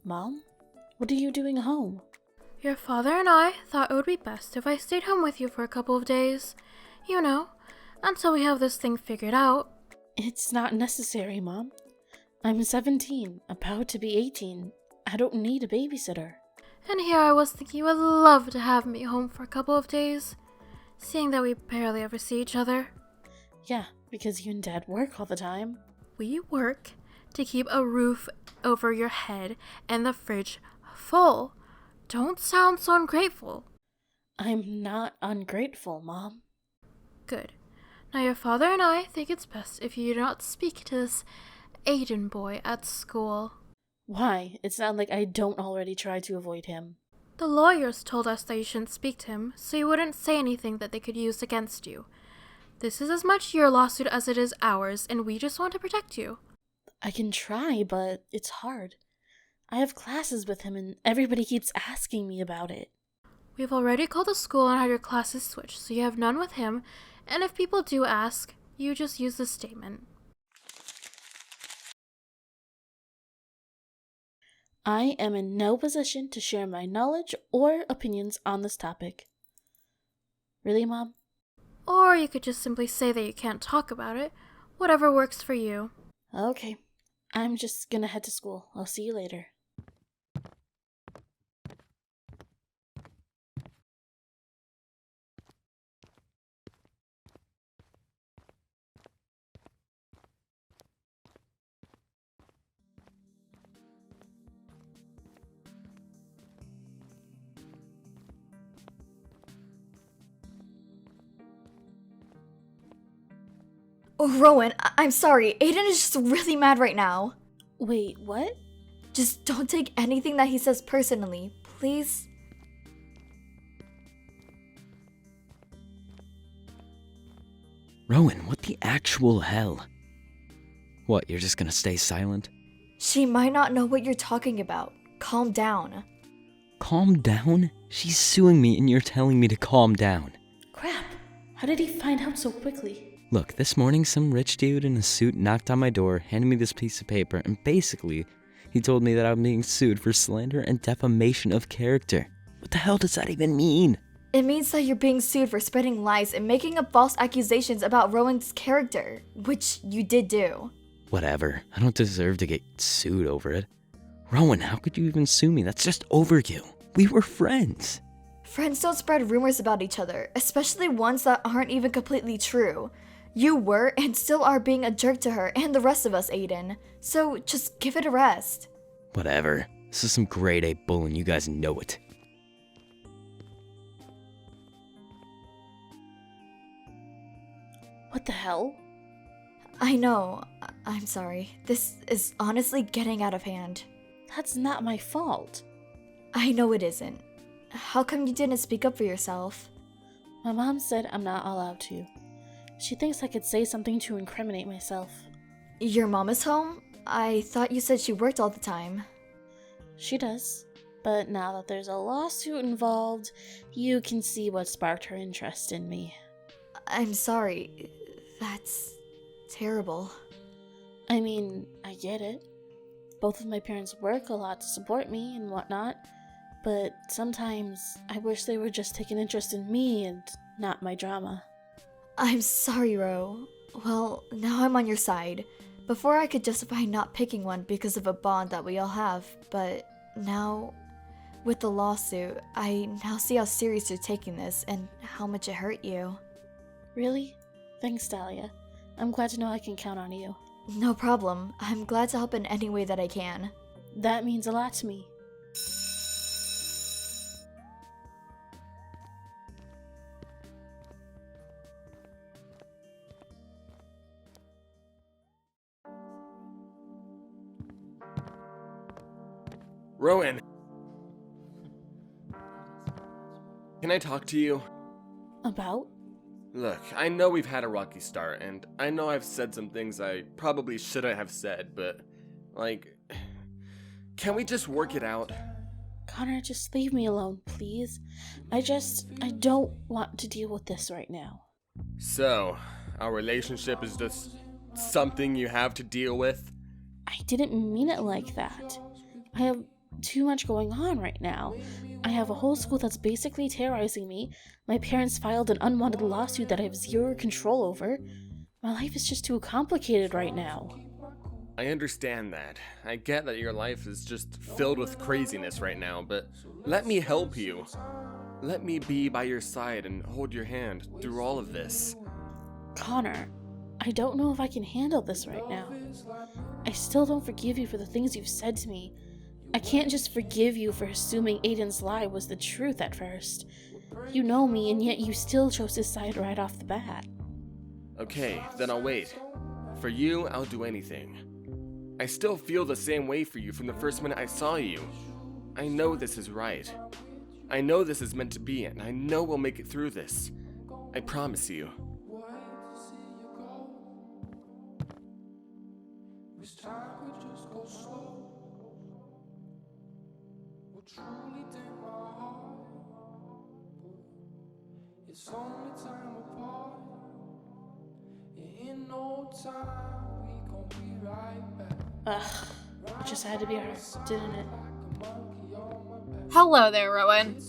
Mom? What are you doing home? Your father and I thought it would be best if I stayed home with you for a couple of days. You know, until we have this thing figured out. It's not necessary, Mom. I'm 17, about to be 18. I don't need a babysitter. And here I was thinking you would love to have me home for a couple of days, seeing that we barely ever see each other. Yeah, because you and Dad work all the time. We work to keep a roof over your head and the fridge full. Don't sound so ungrateful. I'm not ungrateful, Mom. Good. Now your father and I think it's best if you do not speak to this Aiden boy at school. Why? It's not like I don't already try to avoid him. The lawyers told us that you shouldn't speak to him, so you wouldn't say anything that they could use against you. This is as much your lawsuit as it is ours, and we just want to protect you. I can try, but it's hard. I have classes with him and everybody keeps asking me about it. We've already called the school and had your classes switched, so you have none with him, and if people do ask, you just use this statement. I am in no position to share my knowledge or opinions on this topic. Really, Mom? Or you could just simply say that you can't talk about it, whatever works for you. Okay. I'm just gonna head to school. I'll see you later. Oh, Rowan, I'm sorry. Aiden is just really mad right now. Wait, what? Just don't take anything that he says personally, please. Rowan, what the actual hell? What, you're just gonna stay silent? She might not know what you're talking about. Calm down. Calm down? She's suing me and you're telling me to calm down. Crap. How did he find out so quickly? Look, this morning some rich dude in a suit knocked on my door, handed me this piece of paper, and basically, he told me that I'm being sued for slander and defamation of character. What the hell does that even mean? It means that you're being sued for spreading lies and making up false accusations about Rowan's character, which you did do. Whatever. I don't deserve to get sued over it. Rowan, how could you even sue me? That's just overkill. We were friends. Friends don't spread rumors about each other, especially ones that aren't even completely true. You were and still are being a jerk to her and the rest of us, Aiden. So just give it a rest. Whatever. This is some grade A bull and you guys know it. What the hell? I know. I'm sorry. This is honestly getting out of hand. That's not my fault. I know it isn't. How come you didn't speak up for yourself? My mom said I'm not allowed to. She thinks I could say something to incriminate myself. Your mom is home? I thought you said she worked all the time. She does. But now that there's a lawsuit involved, you can see what sparked her interest in me. I'm sorry. That's terrible. I mean, I get it. Both of my parents work a lot to support me and whatnot, but sometimes I wish they would just take an interest in me and not my drama. I'm sorry, Ro. Well, now I'm on your side. Before I could justify not picking one because of a bond that we all have, but now, with the lawsuit, I now see how serious you're taking this and how much it hurt you. Really? Thanks, Dahlia. I'm glad to know I can count on you. No problem. I'm glad to help in any way that I can. That means a lot to me. Rowan! Can I talk to you? About? Look, I know we've had a rocky start, and I know I've said some things I probably shouldn't have said, but, can we just work it out? Connor, just leave me alone, please. I don't want to deal with this right now. So, our relationship is just something you have to deal with? I didn't mean it like that. I have too much going on right now. I have a whole school that's basically terrorizing me. My parents filed an unwanted lawsuit that I have zero control over. My life is just too complicated right now. I understand that. I get that your life is just filled with craziness right now, but let me help you. Let me be by your side and hold your hand through all of this. Connor, I don't know if I can handle this right now. I still don't forgive you for the things you've said to me. I can't just forgive you for assuming Aiden's lie was the truth at first. You know me, and yet you still chose his side right off the bat. Okay, then I'll wait. For you, I'll do anything. I still feel the same way for you from the first minute I saw you. I know this is right. I know this is meant to be, and I know we'll make it through this. I promise you. It's only time apart. In no time, we gon' be right back. Ugh, it just had to be her, didn't it? Hello there, Rowan.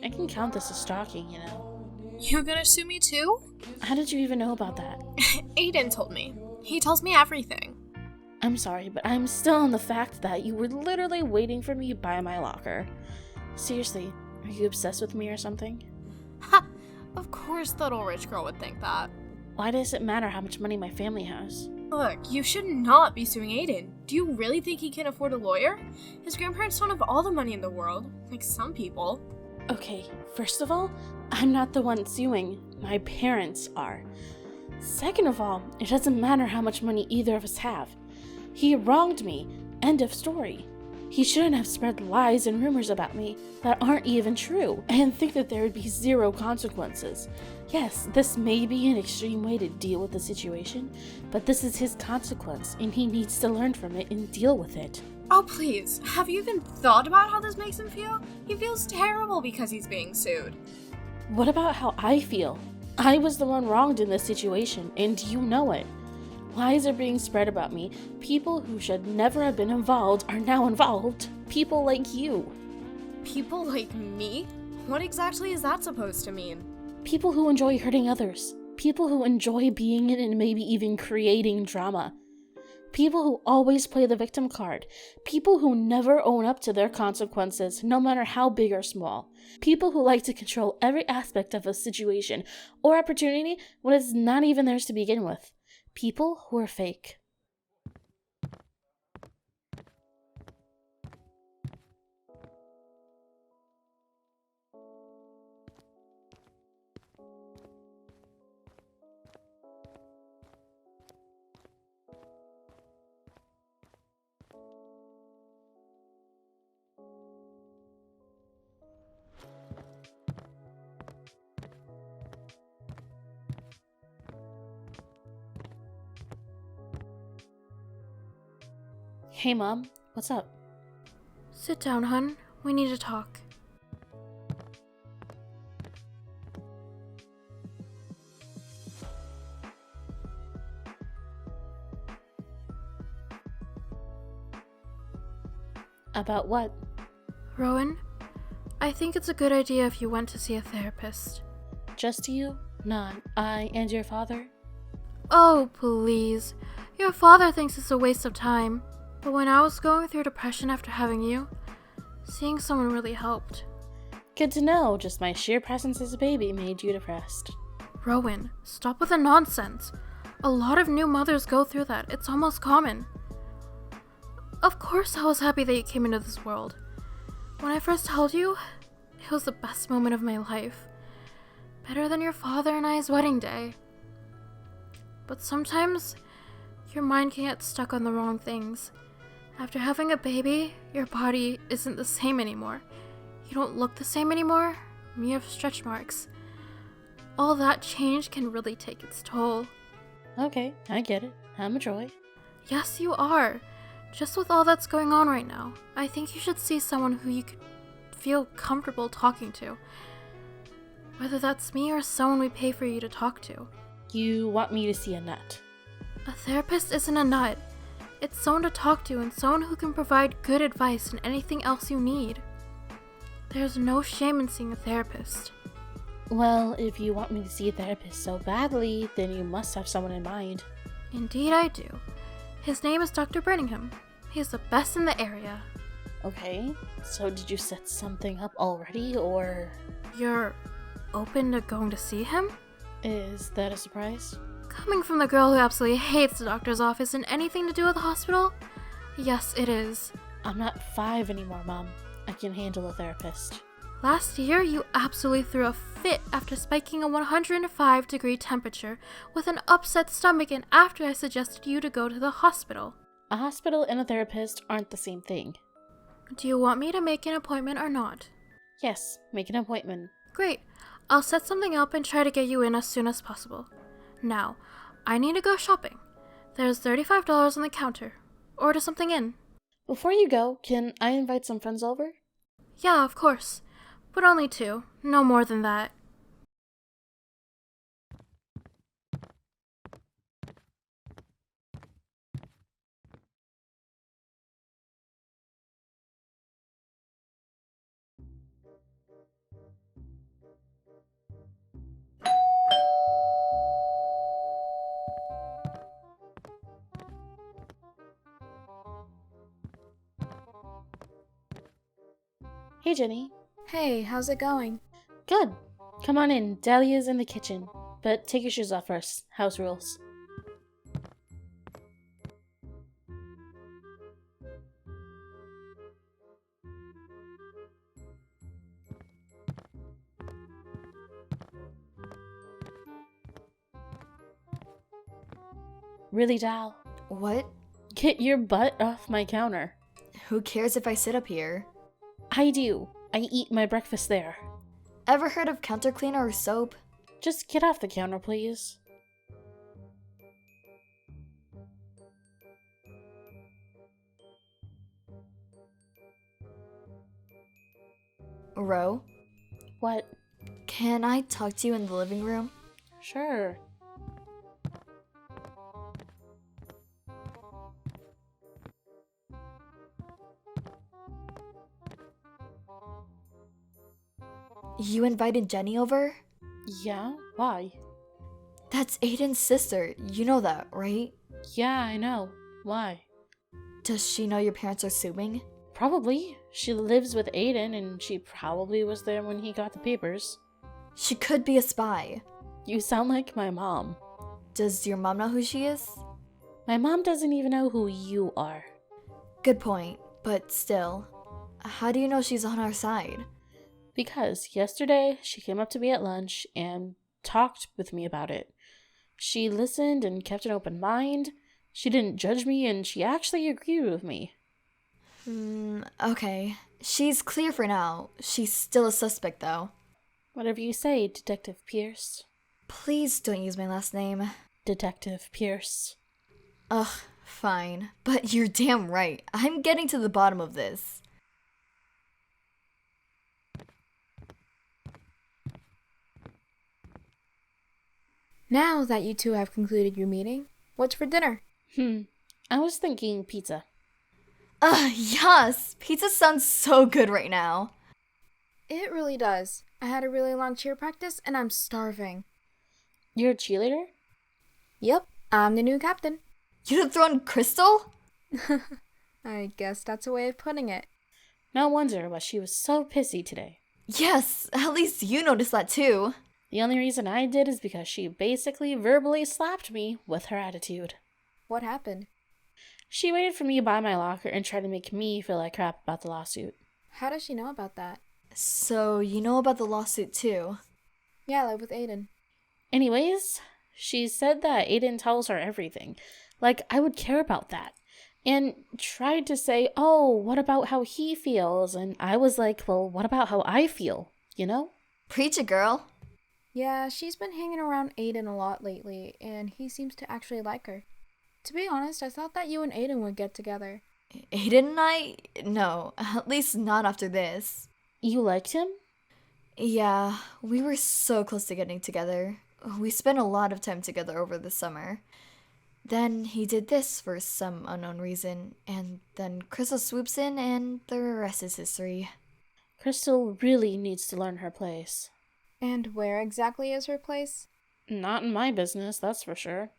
I can count this as stalking, you know. You gonna sue me too? How did you even know about that? Aiden told me. He tells me everything. I'm sorry, but I'm still on the fact that you were literally waiting for me by my locker. Seriously, are you obsessed with me or something? Ha! Of course that old rich girl would think that. Why does it matter how much money my family has? Look, you should not be suing Aiden. Do you really think he can afford a lawyer? His grandparents don't have all the money in the world, like some people. Okay, first of all, I'm not the one suing. My parents are. Second of all, it doesn't matter how much money either of us have. He wronged me. End of story. He shouldn't have spread lies and rumors about me that aren't even true and think that there would be zero consequences. Yes, this may be an extreme way to deal with the situation, but this is his consequence and he needs to learn from it and deal with it. Oh please, have you even thought about how this makes him feel? He feels terrible because he's being sued. What about how I feel? I was the one wronged in this situation, and you know it. Lies are being spread about me. People who should never have been involved are now involved. People like you. People like me? What exactly is that supposed to mean? People who enjoy hurting others. People who enjoy being in and maybe even creating drama. People who always play the victim card. People who never own up to their consequences, no matter how big or small. People who like to control every aspect of a situation or opportunity when it's not even theirs to begin with. People who are fake. Hey Mom, what's up? Sit down, hun. We need to talk. About what? Rowan, I think it's a good idea if you went to see a therapist. Just you? Not I and your father? Oh, please. Your father thinks it's a waste of time. But when I was going through depression after having you, seeing someone really helped. Good to know, just my sheer presence as a baby made you depressed. Rowan, stop with the nonsense. A lot of new mothers go through that. It's almost common. Of course I was happy that you came into this world. When I first held you, it was the best moment of my life. Better than your father and I's wedding day. But sometimes, your mind can get stuck on the wrong things. After having a baby, your body isn't the same anymore. You don't look the same anymore. You have stretch marks. All that change can really take its toll. Okay, I get it. I'm a joy. Yes, you are. Just with all that's going on right now, I think you should see someone who you could feel comfortable talking to. Whether that's me or someone we pay for you to talk to. You want me to see a nut? A therapist isn't a nut. It's someone to talk to and someone who can provide good advice and anything else you need. There's no shame in seeing a therapist. Well, if you want me to see a therapist so badly, then you must have someone in mind. Indeed I do. His name is Dr. Birmingham. He's the best in the area. Okay, so did you set something up already, or You're open to going to see him? is that a surprise? Coming from the girl who absolutely hates the doctor's office and anything to do with the hospital? Yes, it is. I'm not 5 anymore, Mom. I can handle a therapist. Last year, you absolutely threw a fit after spiking a 105-degree temperature with an upset stomach and after I suggested you to go to the hospital. A hospital and a therapist aren't the same thing. Do you want me to make an appointment or not? Yes, make an appointment. Great. I'll set something up and try to get you in as soon as possible. Now, I need to go shopping. There's $35 on the counter. Order something in. Before you go, can I invite some friends over? Yeah, of course. But only 2. No more than that. Hey, Jenny. Hey, how's it going? Good. Come on in. Dahlia's in the kitchen. But take your shoes off first. House rules. Really, Dal? What? Get your butt off my counter. Who cares if I sit up here? I do. I eat my breakfast there. Ever heard of counter cleaner or soap? Just get off the counter, please. Ro, What? can I talk to you in the living room? Sure. You invited Jenny over? Yeah? Why? That's Aiden's sister. You know that, right? Yeah, I know. Why? Does she know your parents are suing? Probably. She lives with Aiden, and she probably was there when he got the papers. She could be a spy. You sound like my mom. Does your mom know who she is? My mom doesn't even know who you are. Good point, but still. How do you know she's on our side? Because yesterday she came up to me at lunch and talked with me about it. She listened and kept an open mind. She didn't judge me, and she actually agreed with me. Okay. She's clear for now. She's still a suspect, though. Whatever you say, Detective Pierce. Please don't use my last name. Detective Pierce. Ugh, fine. But you're damn right. I'm getting to the bottom of this. Now that you two have concluded your meeting, what's for dinner? I was thinking pizza. Ugh, yes! Pizza sounds so good right now. It really does. I had a really long cheer practice and I'm starving. You're a cheerleader? Yep, I'm the new captain. You'd have thrown Crystal? I guess that's a way of putting it. No wonder why she was so pissy today. Yes, at least you noticed that too. The only reason I did is because she basically verbally slapped me with her attitude. What happened? She waited for me by my locker and tried to make me feel like crap about the lawsuit. How does she know about that? So, you know about the lawsuit too? Yeah, I live with Aiden. Anyways, she said that Aiden tells her everything. Like, I would care about that. And tried to say, oh, what about how he feels? And I was like, well, what about how I feel? You know? Preach it, girl. Yeah, she's been hanging around Aiden a lot lately, and he seems to actually like her. To be honest, I thought that you and Aiden would get together. Aiden and I? No, at least not after this. You liked him? Yeah, we were so close to getting together. We spent a lot of time together over the summer. Then he did this for some unknown reason, and then Crystal swoops in, and the rest is history. Crystal really needs to learn her place. And where exactly is her place? Not in my business, that's for sure.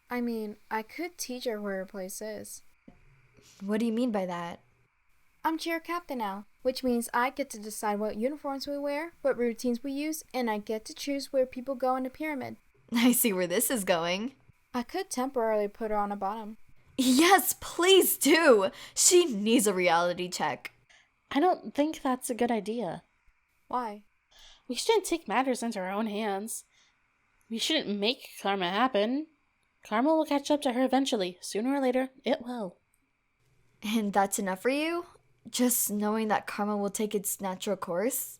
I mean, I could teach her where her place is. What do you mean by that? I'm cheer captain now, which means I get to decide what uniforms we wear, what routines we use, and I get to choose where people go in the pyramid. I see where this is going. I could temporarily put her on a bottom. Yes, please do! She needs a reality check. I don't think that's a good idea. Why? We shouldn't take matters into our own hands. We shouldn't make karma happen. Karma will catch up to her eventually. Sooner or later, it will. And that's enough for you? Just knowing that karma will take its natural course?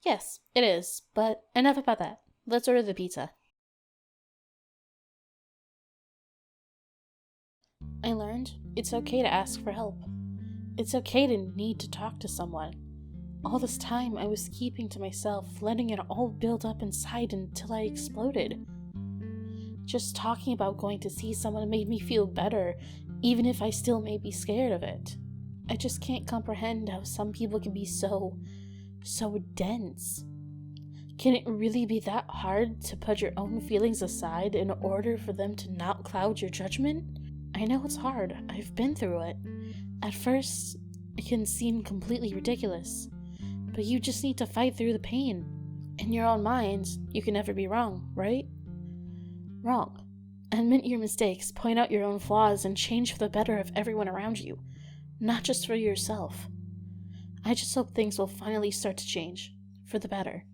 Yes, it is. But enough about that. Let's order the pizza. I learned it's okay to ask for help. It's okay to need to talk to someone. All this time I was keeping to myself, letting it all build up inside until I exploded. Just talking about going to see someone made me feel better, even if I still may be scared of it. I just can't comprehend how some people can be so dense. Can it really be that hard to put your own feelings aside in order for them to not cloud your judgment? I know it's hard. I've been through it. At first, it can seem completely ridiculous, but you just need to fight through the pain. In your own mind, you can never be wrong, right? Wrong. Admit your mistakes, point out your own flaws, and change for the better of everyone around you, not just for yourself. I just hope things will finally start to change, for the better.